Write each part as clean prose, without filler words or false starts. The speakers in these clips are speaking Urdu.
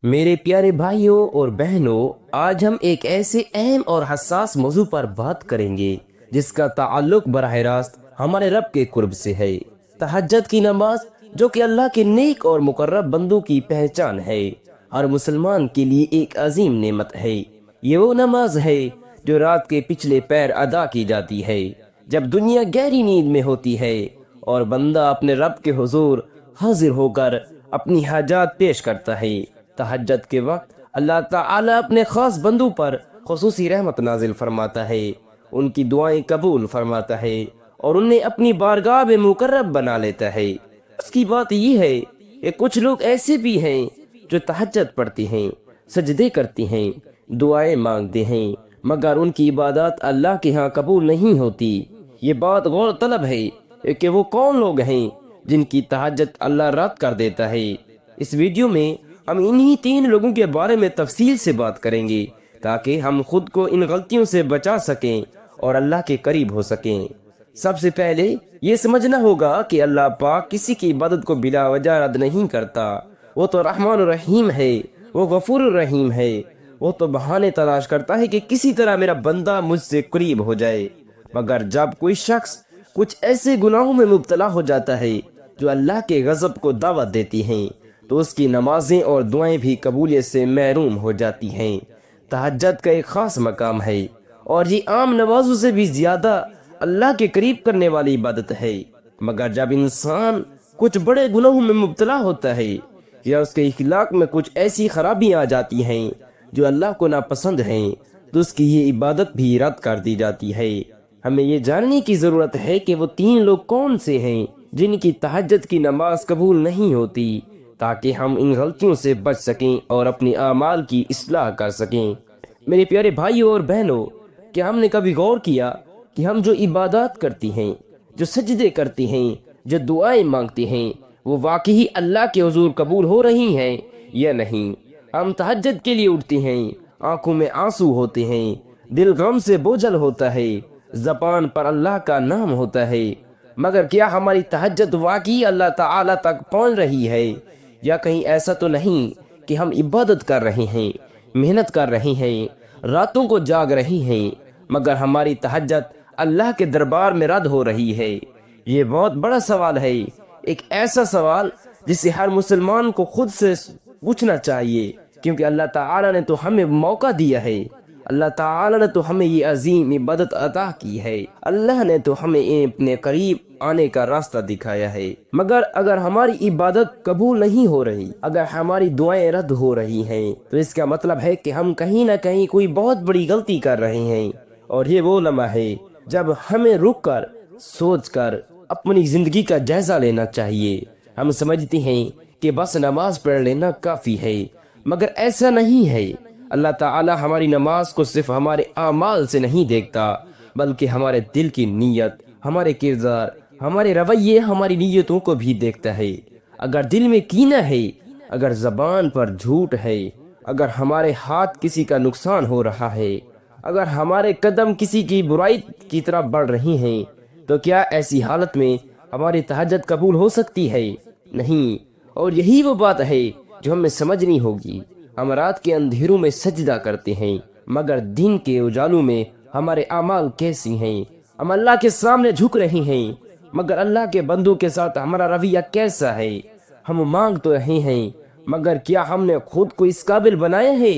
میرے پیارے بھائیوں اور بہنوں، آج ہم ایک ایسے اہم اور حساس موضوع پر بات کریں گے جس کا تعلق براہ راست ہمارے رب کے قرب سے ہے۔ تہجد کی نماز، جو کہ اللہ کے نیک اور مقرب بندوں کی پہچان ہے، ہر مسلمان کے لیے ایک عظیم نعمت ہے۔ یہ وہ نماز ہے جو رات کے پچھلے پیر ادا کی جاتی ہے، جب دنیا گہری نیند میں ہوتی ہے اور بندہ اپنے رب کے حضور حاضر ہو کر اپنی حاجات پیش کرتا ہے۔ تہجد کے وقت اللہ تعالی اپنے خاص بندوں پر خصوصی رحمت نازل فرماتا ہے، ان کی دعائیں قبول فرماتا ہے اور انہیں اپنی بارگاہ میں مقرب بنا لیتا ہے۔ اس کی بات یہ ہے کہ کچھ لوگ ایسے بھی ہیں جو تہجد پڑھتے ہیں، سجدے کرتے ہیں، دعائیں مانگتے ہیں، مگر ان کی عبادات اللہ کے ہاں قبول نہیں ہوتی۔ یہ بات غور طلب ہے کہ وہ کون لوگ ہیں جن کی تہجد اللہ رد کر دیتا ہے۔ اس ویڈیو میں ہم انہی 3 لوگوں کے بارے میں تفصیل سے بات کریں گے تاکہ ہم خود کو ان غلطیوں سے بچا سکیں اور اللہ کے قریب ہو سکیں۔ سب سے پہلے یہ سمجھنا ہوگا کہ اللہ پاک کسی کی عبادت کو بلا وجہ رد نہیں کرتا۔ وہ تو رحمان الرحیم ہے، وہ غفور الرحیم ہے۔ وہ تو بہانے تلاش کرتا ہے کہ کسی طرح میرا بندہ مجھ سے قریب ہو جائے۔ مگر جب کوئی شخص کچھ ایسے گناہوں میں مبتلا ہو جاتا ہے جو اللہ کے غضب کو دعوت دیتی ہیں، تو اس کی نمازیں اور دعائیں بھی قبولیت سے محروم ہو جاتی ہیں۔ تہجد کا ایک خاص مقام ہے اور یہ عام نمازوں سے بھی زیادہ اللہ کے قریب کرنے والی عبادت ہے۔ مگر جب انسان کچھ بڑے گناہوں میں مبتلا ہوتا ہے یا اس کے اخلاق میں کچھ ایسی خرابیاں آ جاتی ہیں جو اللہ کو ناپسند ہیں، تو اس کی یہ عبادت بھی رد کر دی جاتی ہے۔ ہمیں یہ جاننے کی ضرورت ہے کہ وہ 3 لوگ کون سے ہیں جن کی تہجد کی نماز قبول نہیں ہوتی، تاکہ ہم ان غلطیوں سے بچ سکیں اور اپنی اعمال کی اصلاح کر سکیں۔ میرے پیارے بھائیوں اور بہنوں، کیا ہم نے کبھی غور کیا کہ ہم جو عبادات کرتی ہیں، جو سجدے کرتی ہیں، جو دعائیں مانگتی ہیں، وہ واقعی اللہ کے حضور قبول ہو رہی ہیں یا نہیں؟ ہم تہجد کے لیے اٹھتے ہیں، آنکھوں میں آنسو ہوتے ہیں، دل غم سے بوجھل ہوتا ہے، زبان پر اللہ کا نام ہوتا ہے، مگر کیا ہماری تہجد واقعی اللہ تعالی تک پہنچ رہی ہے؟ یا کہیں ایسا تو نہیں کہ ہم عبادت کر رہے ہیں، محنت کر رہے ہیں، راتوں کو جاگ رہے ہیں، مگر ہماری تہجد اللہ کے دربار میں رد ہو رہی ہے؟ یہ بہت بڑا سوال ہے، ایک ایسا سوال جسے ہر مسلمان کو خود سے پوچھنا چاہیے، کیونکہ اللہ تعالی نے تو ہمیں موقع دیا ہے، اللہ تعالی نے تو ہمیں یہ عظیم عبادت عطا کی ہے، اللہ نے تو ہمیں اپنے قریب آنے کا راستہ دکھایا ہے۔ مگر اگر ہماری عبادت قبول نہیں ہو رہی، اگر ہماری دعائیں رد ہو رہی ہیں، تو اس کا مطلب ہے کہ ہم کہیں نہ کہیں کوئی بہت بڑی غلطی کر رہے ہیں۔ اور یہ وہ لمحہ ہے جب ہمیں رک کر سوچ کر اپنی زندگی کا جائزہ لینا چاہیے۔ ہم سمجھتے ہیں کہ بس نماز پڑھ لینا کافی ہے، مگر ایسا نہیں ہے۔ اللہ تعالی ہماری نماز کو صرف ہمارے اعمال سے نہیں دیکھتا، بلکہ ہمارے دل کی نیت، ہمارے کردار، ہمارے رویے، ہماری نیتوں کو بھی دیکھتا ہے۔ اگر دل میں کینہ ہے، اگر زبان پر جھوٹ ہے، اگر ہمارے ہاتھ کسی کا نقصان ہو رہا ہے، اگر ہمارے قدم کسی کی برائی کی طرف بڑھ رہی ہیں، تو کیا ایسی حالت میں ہماری تہجد قبول ہو سکتی ہے؟ نہیں۔ اور یہی وہ بات ہے جو ہمیں سمجھنی ہوگی۔ ہم رات کے اندھیروں میں سجدہ کرتے ہیں، مگر دن کے اجالوں میں ہمارے اعمال کیسی ہیں؟ ہم اللہ کے سامنے جھک رہے ہیں، مگر اللہ کے بندوں کے ساتھ ہمارا رویہ کیسا ہے؟ ہم مانگ تو رہے ہیں، مگر کیا ہم نے خود کو اس قابل بنایا ہے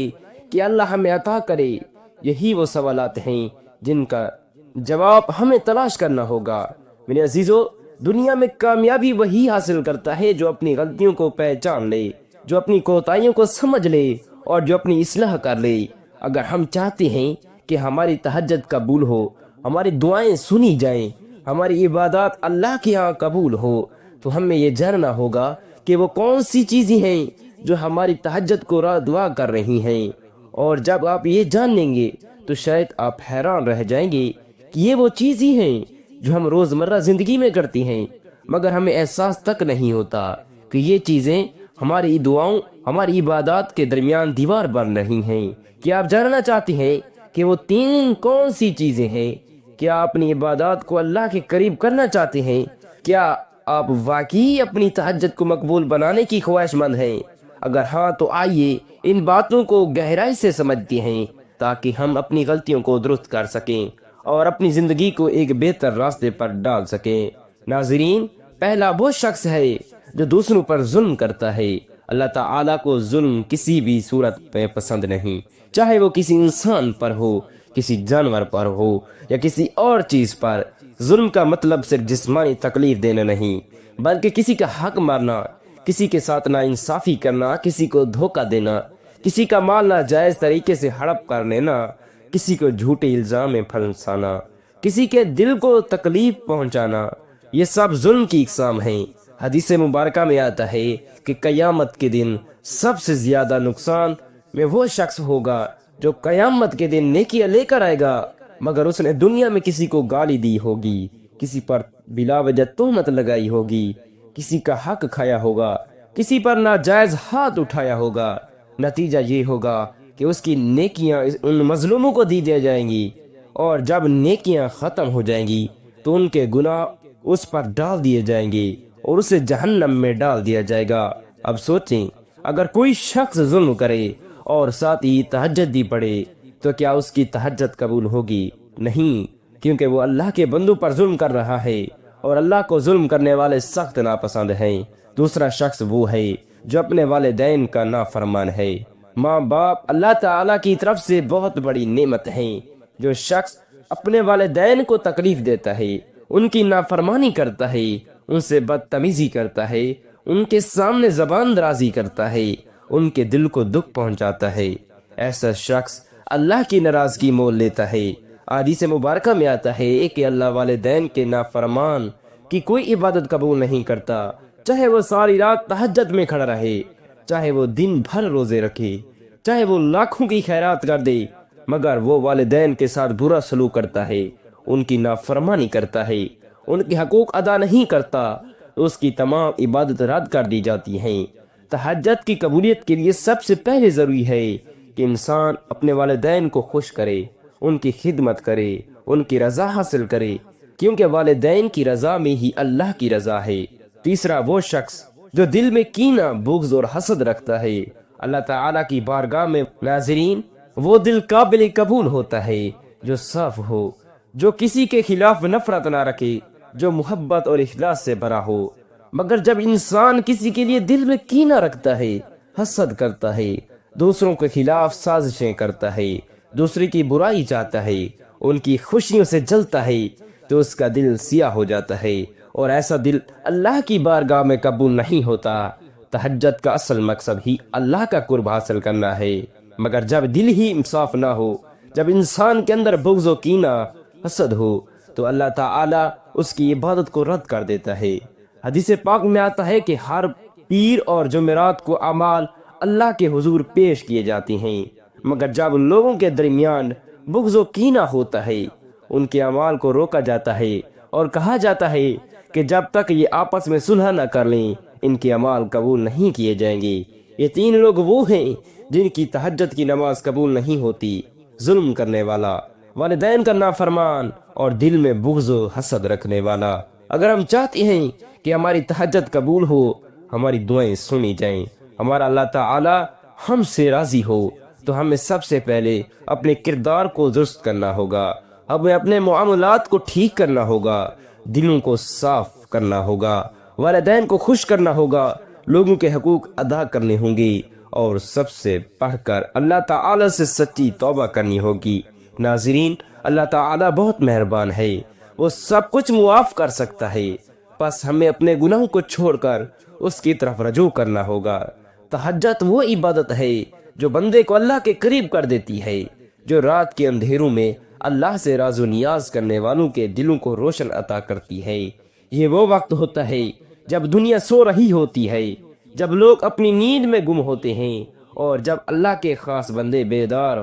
کہ اللہ ہمیں عطا کرے؟ یہی وہ سوالات ہیں جن کا جواب ہمیں تلاش کرنا ہوگا۔ میرے عزیزو، دنیا میں کامیابی وہی حاصل کرتا ہے جو اپنی غلطیوں کو پہچان لے، جو اپنی کوتاہیوں کو سمجھ لے اور جو اپنی اصلاح کر لے۔ اگر ہم چاہتے ہیں کہ ہماری تہجد قبول ہو، ہماری دعائیں سنی جائیں، ہماری عبادات اللہ کے ہاں قبول ہو، تو ہمیں یہ جاننا ہوگا کہ وہ کون سی چیزیں ہیں جو ہماری تہجد کو رد کر رہی ہیں۔ اور جب آپ یہ جان لیں گے تو شاید آپ حیران رہ جائیں گے کہ یہ وہ چیزیں ہیں جو ہم روزمرہ زندگی میں کرتی ہیں، مگر ہمیں احساس تک نہیں ہوتا کہ یہ چیزیں ہماری دعاؤں، ہماری عبادات کے درمیان دیوار بن رہی ہیں۔ کیا آپ جاننا چاہتے ہیں کہ وہ 3 کون سی چیزیں ہیں؟ کیا اپنی عبادات کو اللہ کے قریب کرنا چاہتے ہیں؟ کیا آپ واقعی اپنی تہجد کو مقبول بنانے کی خواہش مند ہیں؟ اگر ہاں تو آئیے ان باتوں کو گہرائی سے سمجھتے ہیں تاکہ ہم اپنی غلطیوں کو درست کر سکیں اور اپنی زندگی کو ایک بہتر راستے پر ڈال سکیں۔ ناظرین، پہلا وہ شخص ہے جو دوسروں پر ظلم کرتا ہے۔ اللہ تعالیٰ کو ظلم کسی بھی صورت میں پسند نہیں، چاہے وہ کسی انسان پر ہو، کسی جانور پر ہو یا کسی اور چیز پر۔ ظلم کا مطلب صرف جسمانی تکلیف دینا نہیں، بلکہ کسی کا حق مارنا، کسی کے ساتھ ناانصافی کرنا، کسی کو دھوکہ دینا، کسی کا مال ناجائز طریقے سے ہڑپ کر لینا، کسی کو جھوٹے الزام میں پھنسانا، کسی کے دل کو تکلیف پہنچانا، یہ سب ظلم کی اقسام ہیں۔ حدیث مبارکہ میں آتا ہے کہ قیامت کے دن سب سے زیادہ نقصان میں وہ شخص ہوگا جو قیامت کے دن نیکیاں لے کر آئے گا مگر اس نے دنیا میں کسی کو گالی دی ہوگی، کسی پر بلا وجہ تہمت لگائی ہوگی، کسی کا حق کھایا ہوگا، کسی پر ناجائز ہاتھ اٹھایا ہوگا۔ نتیجہ یہ ہوگا کہ اس کی نیکیاں ان مظلوموں کو دی جائیں گی، اور جب نیکیاں ختم ہو جائیں گی تو ان کے گناہ اس پر ڈال دیے جائیں گے اور اسے جہنم میں ڈال دیا جائے گا۔ اب سوچیں، اگر کوئی شخص ظلم کرے اور ساتھ ہی تہجد بھی پڑھے تو کیا اس کی تہجد قبول ہوگی؟ نہیں، کیونکہ وہ اللہ کے بندوں پر ظلم کر رہا ہے، اور اللہ کو ظلم کرنے والے سخت ناپسند ہیں۔ دوسرا شخص وہ ہے جو اپنے والدین کا نافرمان ہے۔ ماں باپ اللہ تعالیٰ کی طرف سے بہت بڑی نعمت ہیں۔ جو شخص اپنے والدین کو تکلیف دیتا ہے، ان کی نافرمانی کرتا ہے، ان سے بدتمیزی کرتا ہے، ان کے سامنے زبان درازی کرتا ہے، ان کے دل کو دکھ پہنچاتا ہے، ایسا شخص اللہ کی ناراضگی مول لیتا ہے۔ حدیث مبارکہ میں آتا ہے کہ اللہ والدین کے نافرمان کی کوئی عبادت قبول نہیں کرتا، چاہے وہ ساری رات تہجد میں کھڑا رہے، چاہے وہ دن بھر روزے رکھے، چاہے وہ لاکھوں کی خیرات کر دے، مگر وہ والدین کے ساتھ برا سلوک کرتا ہے، ان کی نافرمانی کرتا ہے، ان کے حقوق ادا نہیں کرتا، تو اس کی تمام عبادت رد کر دی جاتی ہیں۔ تہجد کی قبولیت کے لیے سب سے پہلے ضروری ہے کہ انسان اپنے والدین کو خوش کرے، ان کی خدمت کرے، ان کی رضا حاصل کرے، کیونکہ والدین کی رضا میں ہی اللہ کی رضا ہے۔ تیسرا وہ شخص جو دل میں کینہ، بغض اور حسد رکھتا ہے، اللہ تعالیٰ کی بارگاہ میں ناظرین وہ دل قابل قبول ہوتا ہے جو صاف ہو، جو کسی کے خلاف نفرت نہ رکھے، جو محبت اور اخلاص سے بھرا ہو۔ مگر جب انسان کسی کے لیے دل میں کینہ رکھتا ہے، حسد کرتا ہے، دوسروں کے خلاف سازشیں کرتا ہے، دوسرے کی برائی چاہتا ہے، ان کی خوشیوں سے جلتا ہے، تو اس کا دل سیاہ ہو جاتا ہے، اور ایسا دل اللہ کی بارگاہ میں قبول نہیں ہوتا۔ تہجد کا اصل مقصد ہی اللہ کا قرب حاصل کرنا ہے، مگر جب دل ہی صاف نہ ہو، جب انسان کے اندر بغض و کینہ، حسد ہو، تو اللہ تعالیٰ اس کی عبادت کو رد کر دیتا ہے۔ حدیث پاک میں آتا ہے کہ ہر پیر اور جمعرات کو اعمال اللہ کے حضور پیش کیے جاتے ہیں، مگر جب لوگوں کے درمیان بغض و کینہ ہوتا ہے، ان کے اعمال کو روکا جاتا ہے اور کہا جاتا ہے کہ جب تک یہ آپس میں صلح نہ کر لیں ان کے اعمال قبول نہیں کیے جائیں گے۔ یہ تین لوگ وہ ہیں جن کی تہجد کی نماز قبول نہیں ہوتی: ظلم کرنے والا، والدین کا نافرمان، اور دل میں بغض و حسد رکھنے والا۔ اگر ہم چاہتے ہیں کہ ہماری تہجد قبول ہو، ہماری دعائیں سنی جائیں، ہمارا اللہ تعالی ہم سے راضی ہو، تو ہمیں سب سے پہلے اپنے کردار کو درست کرنا ہوگا، ہمیں اپنے معاملات کو ٹھیک کرنا ہوگا، دلوں کو صاف کرنا ہوگا، والدین کو خوش کرنا ہوگا، لوگوں کے حقوق ادا کرنے ہوں گے، اور سب سے بڑھ کر اللہ تعالی سے سچی توبہ کرنی ہوگی۔ ناظرین، اللہ تعالی بہت مہربان ہے، وہ سب کچھ معاف کر سکتا ہے، بس ہمیں اپنے گناہوں کو چھوڑ کر اس کی طرف رجوع کرنا ہوگا۔ تہجد وہ عبادت ہے جو بندے کو اللہ کے قریب کر دیتی ہے، جو رات کے اندھیروں میں اللہ سے راز و نیاز کرنے والوں کے دلوں کو روشن عطا کرتی ہے۔ یہ وہ وقت ہوتا ہے جب دنیا سو رہی ہوتی ہے، جب لوگ اپنی نیند میں گم ہوتے ہیں، اور جب اللہ کے خاص بندے بیدار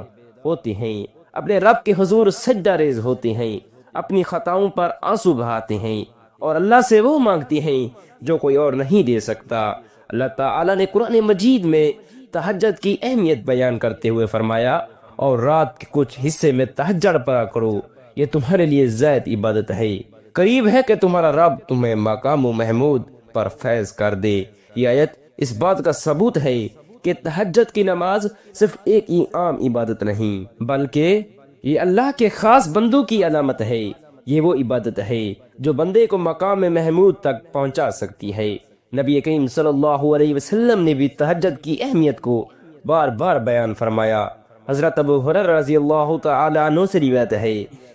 ہوتے ہیں، اپنے رب کے حضور سجدہ ریز ہوتے ہیں، اپنی خطاؤں پر آنسو بہاتے ہیں، اور اللہ سے وہ مانگتے ہیں جو کوئی اور نہیں دے سکتا۔ اللہ تعالیٰ نے قرآن مجید میں تہجد کی اہمیت بیان کرتے ہوئے فرمایا، اور رات کے کچھ حصے میں تہجد پڑھا کرو، یہ تمہارے لیے زائد عبادت ہے، قریب ہے کہ تمہارا رب تمہیں مقام و محمود پر فیض کر دے۔ یہ آیت اس بات کا ثبوت ہے کہ تہجد کی نماز صرف ایک ہی عام عبادت نہیں، بلکہ یہ اللہ کے خاص بندوں کی علامت ہے۔ یہ وہ عبادت ہے جو بندے کو مقام محمود تک پہنچا سکتی ہے۔ نبی کریم صلی اللہ علیہ وسلم نے بھی تہجد کی اہمیت کو بار بار بیان فرمایا۔ حضرت ابو ہریرہ رضی اللہ تعالی عنہ سے روایت ہے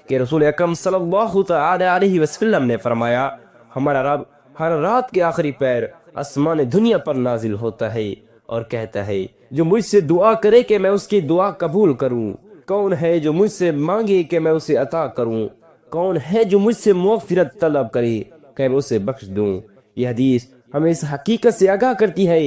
کہ رسول اکرم صلی اللہ تعالی علیہ وسلم نے فرمایا، ہمارا رب ہر رات کے آخری پیر آسمان دنیا پر نازل ہوتا ہے اور کہتا ہے، جو مجھ سے دعا کرے کہ میں اس کی دعا قبول کروں، کون ہے جو مجھ سے مانگے کہ میں اسے عطا کروں، کون ہے جو مجھ سے مغفرت طلب کرے کہ میں اسے بخش دوں۔ یہ حدیث ہمیں اس حقیقت سے آگاہ کرتی ہے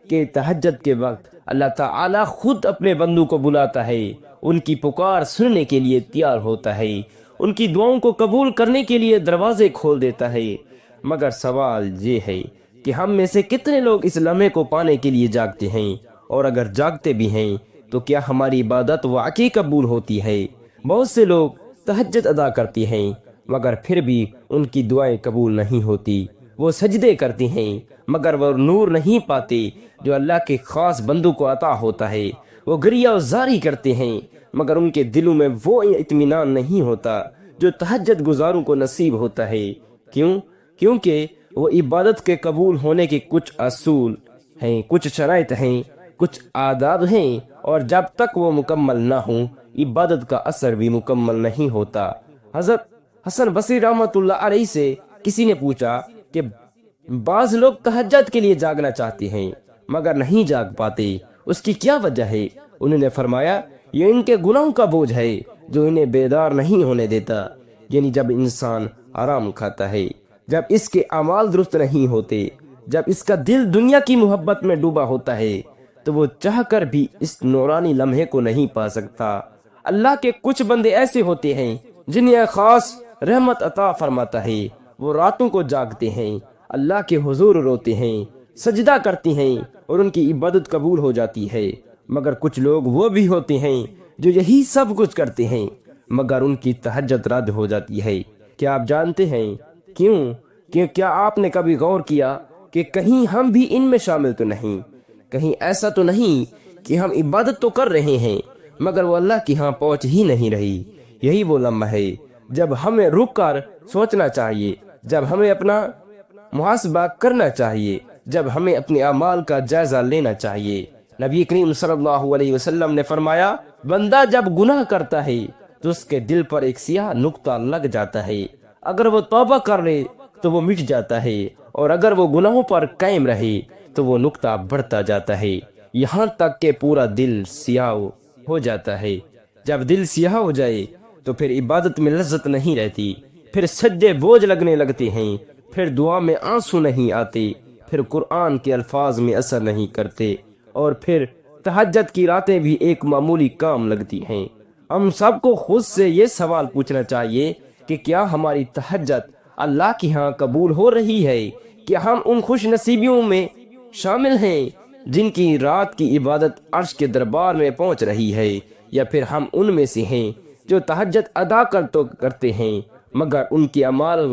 کہ تہجد کے وقت اللہ تعالی خود اپنے بندوں کو بلاتا ہے، ان کی پکار سننے کے لیے تیار ہوتا ہے، ان کی دعاؤں کو قبول کرنے کے لیے دروازے کھول دیتا ہے۔ مگر سوال یہ ہے کہ ہم میں سے کتنے لوگ اس لمحے کو پانے کے لیے جاگتے ہیں، اور اگر جاگتے بھی ہیں تو کیا ہماری عبادت واقعی قبول ہوتی ہے؟ بہت سے لوگ تہجد ادا کرتے ہیں مگر پھر بھی ان کی دعائیں قبول نہیں ہوتی، وہ سجدے کرتے ہیں مگر وہ نور نہیں پاتے جو اللہ کے خاص بندوں کو عطا ہوتا ہے، وہ گریہ و زاری کرتے ہیں مگر ان کے دلوں میں وہ اطمینان نہیں ہوتا جو تہجد گزاروں کو نصیب ہوتا ہے۔ کیونکہ وہ عبادت کے قبول ہونے کے کچھ اصول ہیں، کچھ شرائط ہیں، کچھ آداب ہیں، اور جب تک وہ مکمل نہ ہوں عبادت کا اثر بھی مکمل نہیں ہوتا۔ حضرت حسن بصری رحمۃ اللہ علیہ سے کسی نے پوچھا کہ بعض لوگ تہجد کے لیے جاگنا چاہتے ہیں مگر نہیں جاگ پاتے، اس کی کیا وجہ ہے؟ انہوں نے فرمایا، یہ ان کے گناہوں کا بوجھ ہے جو انہیں بیدار نہیں ہونے دیتا۔ یعنی جب انسان آرام کھاتا ہے، جب اس کے اعمال درست نہیں ہوتے، جب اس کا دل دنیا کی محبت میں ڈوبا ہوتا ہے، تو وہ چاہ کر بھی اس نورانی لمحے کو نہیں پا سکتا۔ اللہ کے کچھ بندے ایسے ہوتے ہیں جنہیں خاص رحمت عطا فرماتا ہے، وہ راتوں کو جاگتے ہیں، اللہ کے حضور روتے ہیں، سجدہ کرتے ہیں اور ان کی عبادت قبول ہو جاتی ہے۔ مگر کچھ لوگ وہ بھی ہوتے ہیں جو یہی سب کچھ کرتے ہیں مگر ان کی تہجد رد ہو جاتی ہے۔ کیا آپ جانتے ہیں کیوں؟ کیا آپ نے کبھی غور کیا کہ کہیں ہم بھی ان میں شامل تو نہیں؟ کہیں ایسا تو نہیں کہ ہم عبادت تو کر رہے ہیں مگر وہ اللہ کی ہاں پہنچ ہی نہیں رہی؟ یہی وہ لمحہ ہے جب ہمیں رک کر سوچنا چاہیے، جب ہمیں اپنا محاسبہ کرنا چاہیے، جب ہمیں اپنے اعمال کا جائزہ لینا چاہیے۔ نبی کریم صلی اللہ علیہ وسلم نے فرمایا، بندہ جب گناہ کرتا ہے تو اس کے دل پر ایک سیاہ نقطہ لگ جاتا ہے، اگر وہ توبہ کر لے تو وہ مٹ جاتا ہے، اور اگر وہ گناہوں پر قائم رہے تو وہ نقطہ بڑھتا جاتا ہے، یہاں تک کہ پورا دل سیاہ ہو جاتا ہے۔ جب دل سیاہ ہو جائے تو پھر عبادت میں لذت نہیں رہتی، پھر سجدے بوجھ لگنے لگتے ہیں، پھر دعا میں آنسو نہیں آتے، پھر قرآن کے الفاظ میں اثر نہیں کرتے، اور پھر تہجد کی راتیں بھی ایک معمولی کام لگتی ہیں۔ ہم سب کو خود سے یہ سوال پوچھنا چاہیے کہ کیا ہماری تہجد اللہ کی ہاں قبول ہو رہی ہے؟ کیا ہم ان خوش نصیبیوں میں شامل ہیں جن کی رات کی عبادت عرش کے دربار میں پہنچ رہی ہے، یا پھر ہم ان میں سے ہیں جو تہجد ادا کرتے ہیں مگر ان کی اعمال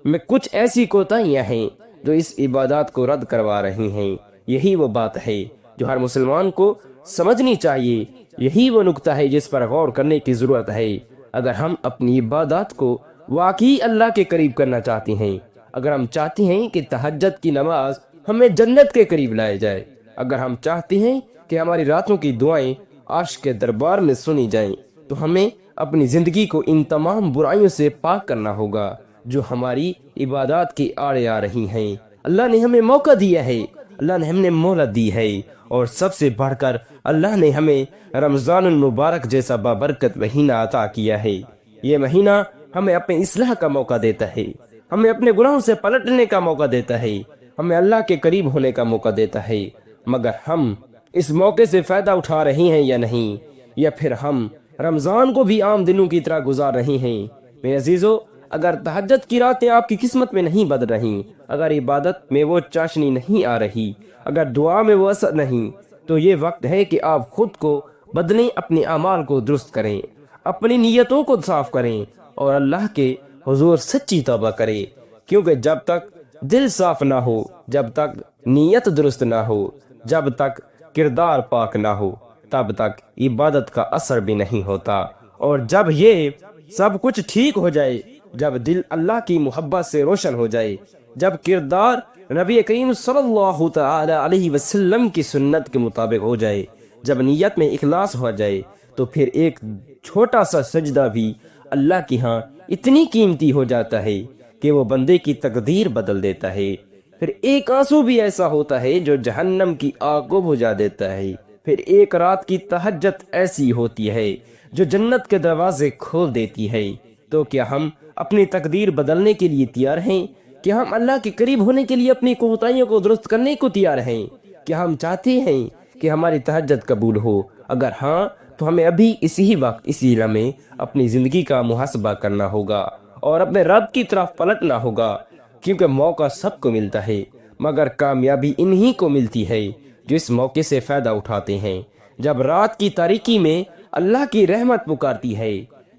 میں کچھ ایسی کوتاہیاں ہیں جو اس عبادات کو رد کروا رہی ہیں؟ یہی وہ بات ہے جو ہر مسلمان کو سمجھنی چاہیے، یہی وہ نقطہ ہے جس پر غور کرنے کی ضرورت ہے۔ اگر ہم اپنی عبادات کو واقعی اللہ کے قریب کرنا چاہتے ہیں، اگر ہم چاہتے ہیں کہ تہجد کی نماز ہمیں جنت کے قریب لائے جائے، اگر ہم چاہتے ہیں کہ ہماری راتوں کی دعائیں عرش کے دربار میں سنی جائیں، تو ہمیں اپنی زندگی کو ان تمام برائیوں سے پاک کرنا ہوگا جو ہماری عبادات کی آڑے آ رہی ہیں۔ اللہ نے ہمیں موقع دیا ہے، اللہ نے ہمیں مہلت دی ہے، اور سب سے بڑھ کر اللہ نے ہمیں رمضان المبارک جیسا بابرکت مہینہ عطا کیا ہے۔ یہ مہینہ ہمیں اپنے اصلاح کا موقع دیتا ہے، ہمیں اپنے گناہوں سے پلٹنے کا موقع دیتا ہے، ہمیں اللہ کے قریب ہونے کا موقع دیتا ہے، مگر ہم اس موقع سے فائدہ اٹھا رہے ہیں یا نہیں، یا پھر ہم رمضان کو بھی عام دنوں کی طرح گزار رہے ہیں؟ میرے عزیزو، اگر تہجد کی راتیں آپ کی قسمت میں نہیں بدل رہی، اگر عبادت میں وہ چاشنی نہیں آ رہی، اگر دعا میں وہ اثر نہیں، تو یہ وقت ہے کہ آپ خود کو بدلیں، اپنے اعمال کو درست کریں، اپنی نیتوں کو صاف کریں اور اللہ کے حضور سچی توبہ کریں، کیونکہ جب تک دل صاف نہ ہو، جب تک نیت درست نہ ہو، جب تک کردار پاک نہ ہو تب تک عبادت کا اثر بھی نہیں ہوتا، اور جب یہ سب کچھ ٹھیک ہو جائے، جب دل اللہ کی محبت سے روشن ہو جائے، جب کردار نبی کریم صلی اللہ تعالی علیہ وسلم کی سنت کے مطابق ہو جائے، جب نیت میں اخلاص ہو جائے، تو پھر ایک چھوٹا سا سجدہ بھی اللہ کی ہاں اتنی قیمتی ہو جاتا ہے کہ وہ بندے کی تقدیر بدل دیتا ہے۔ پھر ایک آنسو بھی ایسا ہوتا ہے جو جہنم کی آگ کو بجھا دیتا ہے۔ پھر ایک رات کی تہجد ایسی ہوتی ہے جو جنت کے دروازے کھول دیتی ہے۔ تو کیا ہم اپنی تقدیر بدلنے کے لیے تیار ہیں؟ کیا ہم اللہ کے قریب ہونے کے لیے اپنی کوتاہیوں کو درست کرنے کو تیار ہیں؟ کیا ہم چاہتے ہیں کہ ہماری تہجد قبول ہو؟ اگر ہاں تو ہمیں ابھی اسی وقت اسی لمحے اپنی زندگی کا محاسبہ کرنا ہوگا اور اپنے رب کی طرف پلٹنا ہوگا، کیونکہ موقع سب کو ملتا ہے مگر کامیابی انہی کو ملتی ہے جو اس موقع سے فائدہ اٹھاتے ہیں۔ جب رات کی تاریکی میں اللہ کی رحمت پکارتی ہے،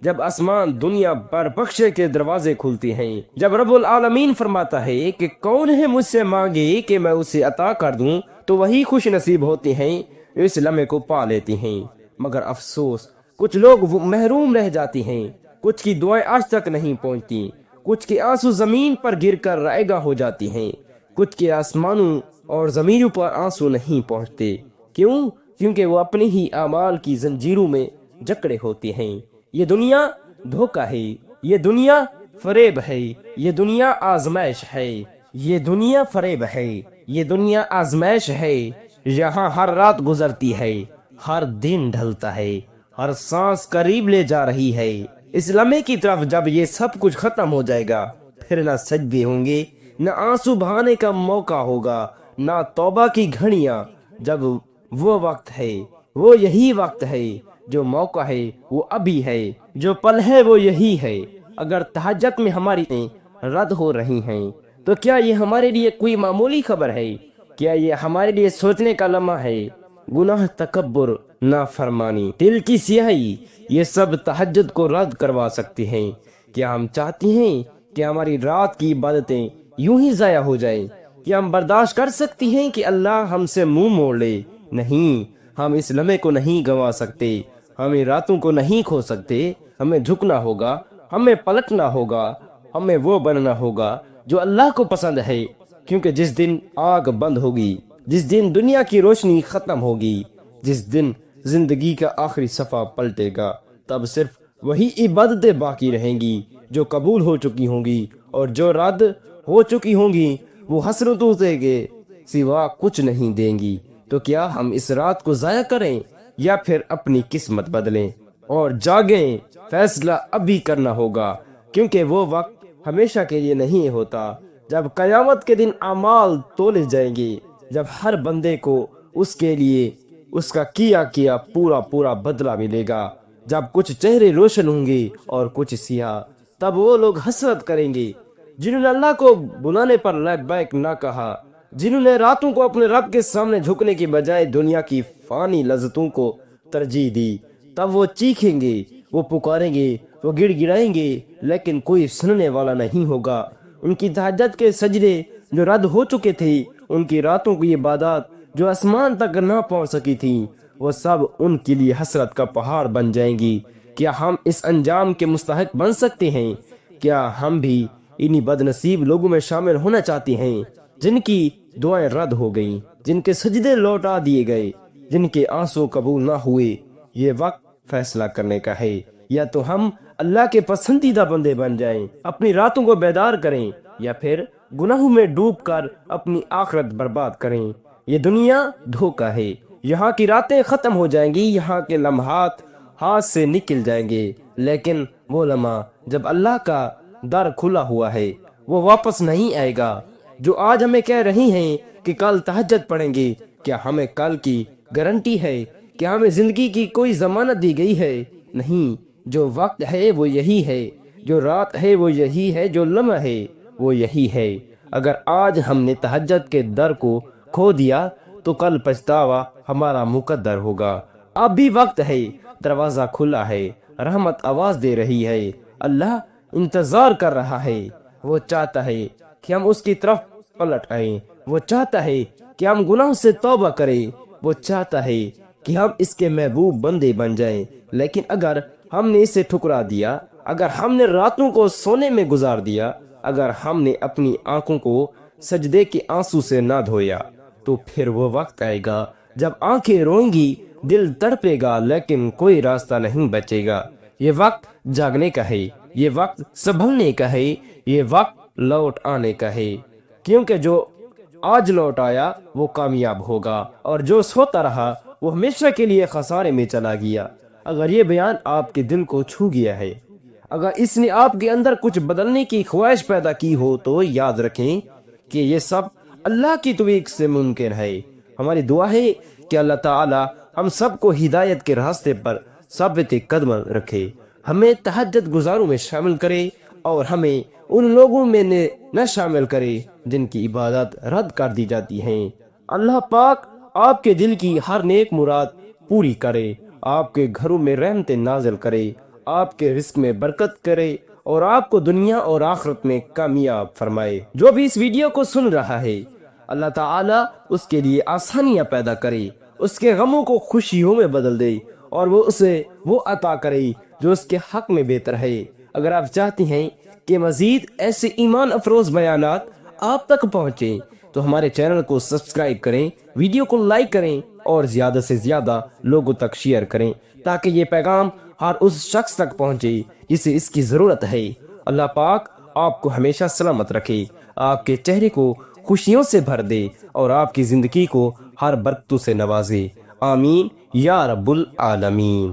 جب آسمان دنیا پر بخشے کے دروازے کھلتے ہیں، جب رب العالمین فرماتا ہے کہ کون ہے مجھ سے مانگے کہ میں اسے عطا کر دوں، تو وہی خوش نصیب ہوتے ہیں جو اس لمحے کو پا لیتے ہیں۔ مگر افسوس، کچھ لوگ محروم رہ جاتے ہیں، کچھ کی دعائیں آج تک نہیں پہنچتی، کچھ کے آنسو زمین پر گر کر رائے گاہ ہو جاتی ہیں، کچھ کے آسمانوں اور زمینوں پر آنسو نہیں پہنچتے۔ کیوں؟ کیونکہ وہ اپنے ہی اعمال کی زنجیروں میں جکڑے ہوتے ہیں۔ یہ دنیا دھوکہ ہے، یہ دنیا فریب ہے، یہ دنیا آزمائش ہے، یہ دنیا فریب ہے، یہ دنیا آزمائش ہے۔ یہاں ہر رات گزرتی ہے، ہر دن ڈھلتا ہے، ہر سانس قریب لے جا رہی ہے۔ اس لمحے کی طرف جب یہ سب کچھ ختم ہو جائے گا، پھر نہ سجدے ہوں گے، نہ آنسو بہانے کا موقع ہوگا، نہ توبہ کی گھڑیاں۔ جب وہ وقت ہے، وہ یہی وقت ہے، جو موقع ہے وہ ابھی ہے، جو پل ہے وہ یہی ہے۔ اگر تہجد میں ہماری رد ہو رہی ہیں تو کیا یہ ہمارے لیے کوئی معمولی خبر ہے؟ کیا یہ ہمارے لیے سوچنے کا لمحہ ہے؟ گناہ، تکبر، نافرمانی، دل کی سیاہی، یہ سب تہجد کو رد کروا سکتے ہیں۔ کیا ہم چاہتے ہیں کہ ہماری رات کی عبادتیں یوں ہی ضائع ہو جائیں؟ کیا ہم برداشت کر سکتے ہیں کہ اللہ ہم سے منہ موڑ لے؟ نہیں، ہم اس لمحے کو نہیں گنوا سکتے، ہمیں راتوں کو نہیں کھو سکتے۔ ہمیں جھکنا ہوگا، ہمیں پلٹنا ہوگا، ہمیں وہ بننا ہوگا جو اللہ کو پسند ہے، کیونکہ جس دن آگ بند ہوگی، جس دن دنیا کی روشنی ختم ہوگی، جس دن زندگی کا آخری صفحہ پلٹے گا، تب صرف وہی عبادتیں باقی رہیں گی جو قبول ہو چکی ہوں گی، اور جو رد ہو چکی ہوں گی وہ حسرتوں سے کے سوا کچھ نہیں دیں گی۔ تو کیا ہم اس رات کو ضائع کریں یا پھر اپنی قسمت بدلیں اور جاگیں؟ فیصلہ ابھی کرنا ہوگا، کیونکہ وہ وقت ہمیشہ کے لیے نہیں ہوتا۔ جب قیامت کے دن اعمال تولے جائیں گے، جب ہر بندے کو اس کے لیے اس کا کیا پورا بدلہ ملے گا، جب کچھ چہرے روشن ہوں گے اور کچھ سیاہ، تب وہ لوگ حسرت کریں گے جنہوں نے اللہ کو بلانے پر لبیک نہ کہا، جنہوں نے راتوں کو اپنے رب کے سامنے جھکنے کی بجائے دنیا کی فانی لذتوں کو ترجیح دی۔ تب وہ چیخیں گے، وہ پکاریں گے، وہ گڑ گڑائیں گے، لیکن کوئی سننے والا نہیں ہوگا۔ ان کی تہجد کے سجدے جو رد ہو چکے تھے، ان کی راتوں کی عبادات جو آسمان تک نہ پہنچ سکی تھیں، وہ سب ان کے لیے حسرت کا پہاڑ بن جائیں گی۔ کیا ہم اس انجام کے مستحق بن سکتے ہیں؟ کیا ہم بھی انہی بد نصیب لوگوں میں شامل ہونا چاہتے ہیں جن کی دعائیں رد ہو گئیں، جن کے سجدے لوٹا دیے گئے، جن کے آنسو قبول نہ ہوئے؟ یہ وقت فیصلہ کرنے کا ہے، یا تو ہم اللہ کے پسندیدہ بندے بن جائیں، اپنی راتوں کو بیدار کریں، یا پھر گناہوں میں ڈوب کر اپنی آخرت برباد کریں۔ یہ دنیا دھوکہ ہے، یہاں کی راتیں ختم ہو جائیں گی، یہاں کے لمحات ہاتھ سے نکل جائیں گے، لیکن وہ لمحہ جب اللہ کا در کھلا ہوا ہے وہ واپس نہیں آئے گا۔ جو آج ہمیں کہہ رہی ہیں کہ کل تہجد پڑھیں گے، کیا ہمیں کل کی گارنٹی ہے؟ کیا ہمیں زندگی کی کوئی ضمانت دی گئی ہے؟ نہیں، جو وقت ہے وہ یہی ہے، جو رات ہے وہ یہی ہے، جو لمحہ ہے وہ یہی ہے۔ اگر آج ہم نے تہجد کے در کو کھو دیا تو کل پچھتاوا ہمارا مقدر ہوگا۔ اب بھی وقت ہے، دروازہ کھلا ہے، رحمت آواز دے رہی ہے، اللہ انتظار کر رہا ہے۔ وہ چاہتا ہے کہ ہم اس کی طرف پلٹ آئیں، وہ چاہتا ہے کہ ہم گناہ سے توبہ کریں، وہ چاہتا ہے کہ ہم اس کے محبوب بندے بن جائیں، لیکن اگر ہم نے اسے ٹھکرا دیا، اگر ہم نے راتوں کو سونے میں گزار دیا، اگر ہم نے اپنی آنکھوں کو سجدے کے آنسو سے نہ دھویا، تو پھر وہ وقت آئے گا جب آنکھیں روئیں گی، دل تڑپے گا، لیکن کوئی راستہ نہیں بچے گا۔ یہ وقت جاگنے کا ہے، یہ وقت سنبھلنے کا ہے، یہ وقت لوٹ آنے کا ہے، کیونکہ جو آج لوٹ آیا وہ کامیاب ہوگا، اور جو سوتا رہا وہ ہمیشہ کے لیے خسارے میں چلا گیا۔ اگر یہ بیان آپ کے دل کو چھو گیا ہے، اگر اس نے آپ کے اندر کچھ بدلنے کی خواہش پیدا کی ہو، تو یاد رکھیں کہ یہ سب اللہ کی توفیق سے ممکن ہے۔ ہماری دعا ہے کہ اللہ تعالی ہم سب کو ہدایت کے راستے پر ثابت قدم رکھے، ہمیں تہجد گزاروں میں شامل کرے، اور ہمیں ان لوگوں میں نہ شامل کرے جن کی عبادت رد کر دی جاتی ہیں۔ اللہ پاک آپ کے دل کی ہر نیک مراد پوری کرے، آپ کے گھروں میں رحمت نازل کرے، آپ کے رزق میں برکت کرے، اور آپ کو دنیا اور آخرت میں کامیاب فرمائے۔ جو بھی اس ویڈیو کو سن رہا ہے، اللہ تعالیٰ اس کے لیے آسانیاں پیدا کرے، اس کے غموں کو خوشیوں میں بدل دے، اور وہ اسے وہ عطا کرے جو اس کے حق میں بہتر ہے۔ اگر آپ چاہتے ہیں کہ مزید ایسے ایمان افروز بیانات آپ تک پہنچیں تو ہمارے چینل کو سبسکرائب کریں، ویڈیو کو لائک کریں، اور زیادہ سے زیادہ لوگوں تک شیئر کریں، تاکہ یہ پیغام ہر اس شخص تک پہنچے جسے اس کی ضرورت ہے۔ اللہ پاک آپ کو ہمیشہ سلامت رکھے، آپ کے چہرے کو خوشیوں سے بھر دے، اور آپ کی زندگی کو ہر برکتوں سے نوازے۔ آمین یا رب العالمین۔